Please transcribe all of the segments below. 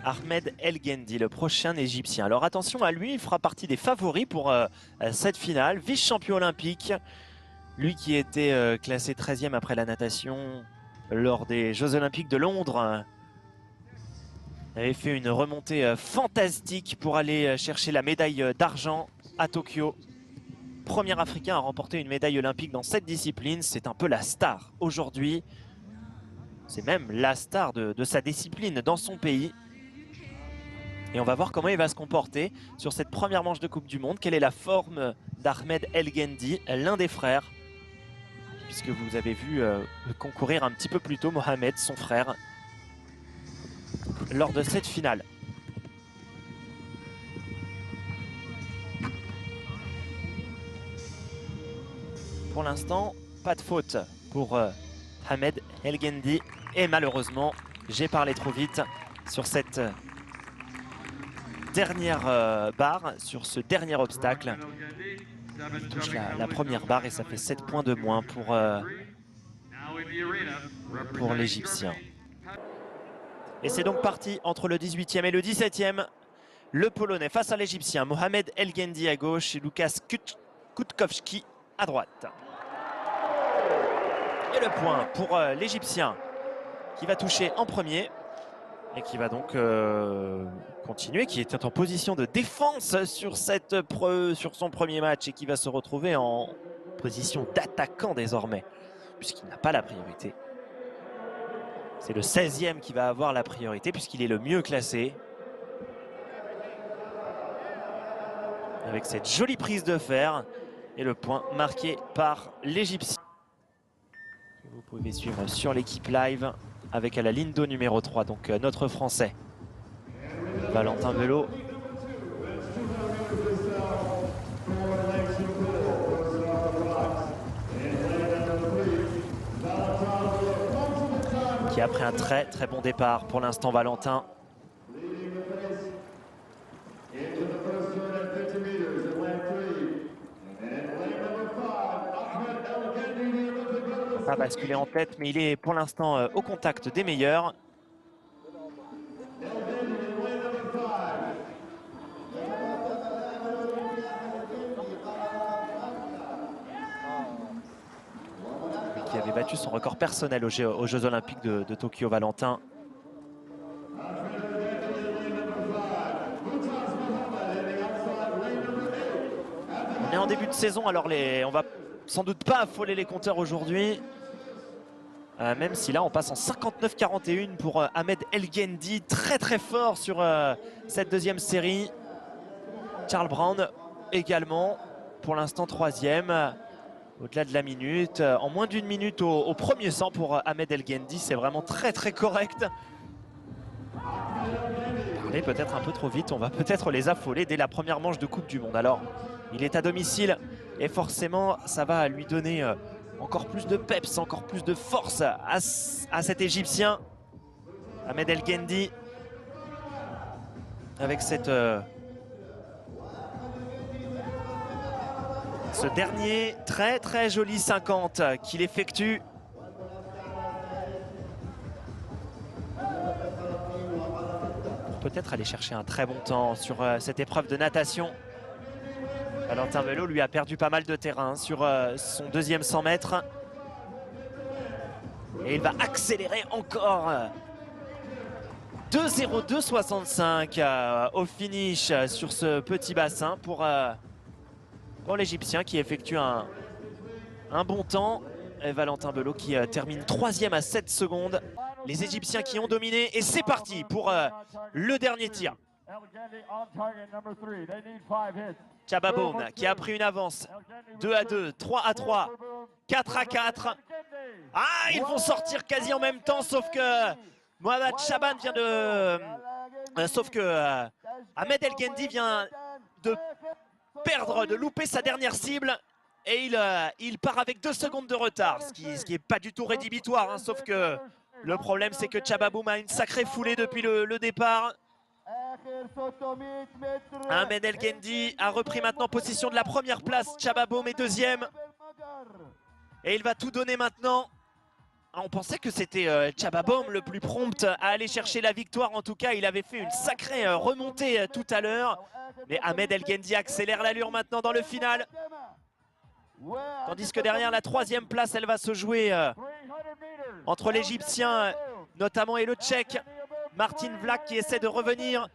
Ahmed El Ghendi, le prochain Égyptien. Alors attention à lui, il fera partie des favoris pour cette finale. Vice-champion olympique, lui qui était classé 13e après la natation lors des Jeux Olympiques de Londres. Avait fait une remontée fantastique pour aller chercher la médaille d'argent à Tokyo. Premier Africain à remporter une médaille olympique dans cette discipline. C'est un peu la star aujourd'hui. C'est même la star de sa discipline dans son pays. Et on va voir comment il va se comporter sur cette première manche de Coupe du Monde. Quelle est la forme d'Ahmed El Ghendi, l'un des frères. Puisque vous avez vu concourir un petit peu plus tôt Mohamed, son frère, lors de cette finale. Pour l'instant, pas de faute pour Ahmed El Ghendi. Et malheureusement, j'ai parlé trop vite sur cette dernière barre, sur ce dernier obstacle. Il touche la première barre et ça fait 7 points de moins pour l'Égyptien. Et c'est donc parti entre le 18e et le 17e. Le Polonais face à l'Égyptien. Mohamed El Ghendi à gauche et Łukasz Kutkowski à droite. Et le point pour l'Égyptien qui va toucher en premier et qui va donc continuer, qui était en position de défense sur son premier match et qui va se retrouver en position d'attaquant désormais, puisqu'il n'a pas la priorité. C'est le 16e qui va avoir la priorité puisqu'il est le mieux classé. Avec cette jolie prise de fer et le point marqué par l'Égyptien. Vous pouvez suivre sur l'équipe live avec à la ligne d'eau numéro 3, donc notre Français, Valentin Belot. Qui a pris un très bon départ pour l'instant, Valentin. Pas basculer en tête, mais il est pour l'instant au contact des meilleurs. Lui qui avait battu son record personnel aux Jeux Olympiques de Tokyo, Valentin. On est en début de saison, alors on va sans doute pas affoler les compteurs aujourd'hui. Même si là on passe en 59-41 pour Ahmed El Ghendi, très fort sur cette deuxième série. Charles Brown également, pour l'instant 3e, au-delà de la minute. En moins d'une minute au premier 100 pour Ahmed El Ghendi, c'est vraiment très correct. Parler peut-être un peu trop vite, on va peut-être les affoler dès la première manche de Coupe du Monde. Alors, il est à domicile et forcément ça va lui donner encore plus de peps, encore plus de force à cet Égyptien, Ahmed El Ghendi, avec ce dernier très joli 50 qu'il effectue. Peut-être aller chercher un très bon temps sur cette épreuve de natation. Valentin Belot lui a perdu pas mal de terrain sur son deuxième 100 mètres. Et il va accélérer encore. 2:02,65 au finish sur ce petit bassin pour l'Égyptien qui effectue un bon temps. Et Valentin Belot qui termine 3e à 7 secondes. Les Égyptiens qui ont dominé et c'est parti pour le dernier tir. Chababoum qui a pris une avance. 2-2, 3-3, 4-4. Ah, ils vont sortir quasi en même temps, sauf que Mohamed Chaban vient de... sauf que Ahmed El Ghendi vient de perdre, de louper sa dernière cible. Et il part avec 2 secondes de retard, ce qui est pas du tout rédhibitoire, hein, sauf que le problème c'est que Chababoum a une sacrée foulée depuis le départ. Ahmed El Ghendi a repris maintenant possession de la première place. Chababoum est 2e. Et il va tout donner maintenant. On pensait que c'était Chababom le plus prompt à aller chercher la victoire. En tout cas, il avait fait une sacrée remontée tout à l'heure. Mais Ahmed El Guendi accélère l'allure maintenant dans le final. Tandis que derrière la 3e place, elle va se jouer entre l'Égyptien notamment et le Tchèque Martin Vlach qui essaie de revenir.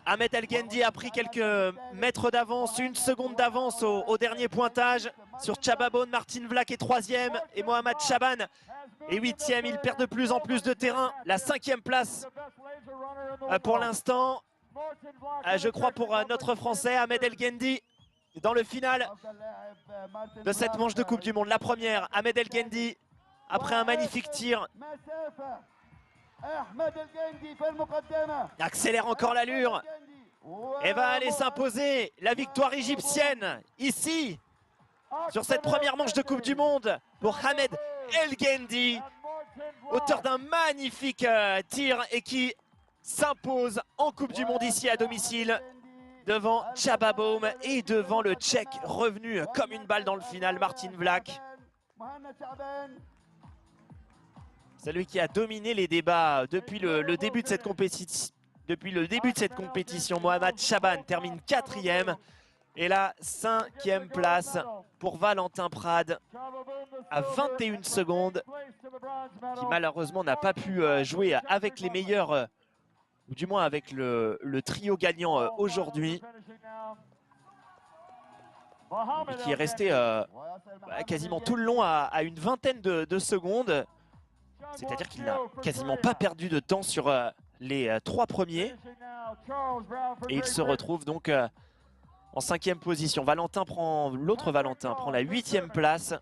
Ahmed El Guendi a pris quelques mètres d'avance, 1 seconde d'avance au dernier pointage sur Chababom. Martin Vlach est 3e et Mohamed Chaban est 8e. Il perd de plus en plus de terrain. La 5e place pour l'instant, je crois, pour notre Français Ahmed El Guendi dans le final de cette manche de Coupe du Monde. La première, Ahmed El Guendi, après un magnifique tir, accélère encore l'allure et va aller s'imposer la victoire égyptienne ici sur cette première manche de Coupe du Monde pour Ahmed El Guendi, auteur d'un magnifique tir et qui s'impose en Coupe du Monde ici à domicile devant Chababom et devant le Tchèque revenu comme une balle dans le final, Martin Vlach. Celui qui a dominé les débats depuis le début de cette compétition. Mohamed Chaban termine 4e. Et la 5e place pour Valentin Prade à 21 secondes. Qui malheureusement n'a pas pu jouer avec les meilleurs, ou du moins avec le trio gagnant aujourd'hui. Et qui est resté quasiment tout le long à une vingtaine de secondes. C'est-à-dire qu'il n'a quasiment pas perdu de temps sur les 3 premiers. Et il se retrouve donc en 5e position. L'autre Valentin prend la 8e place.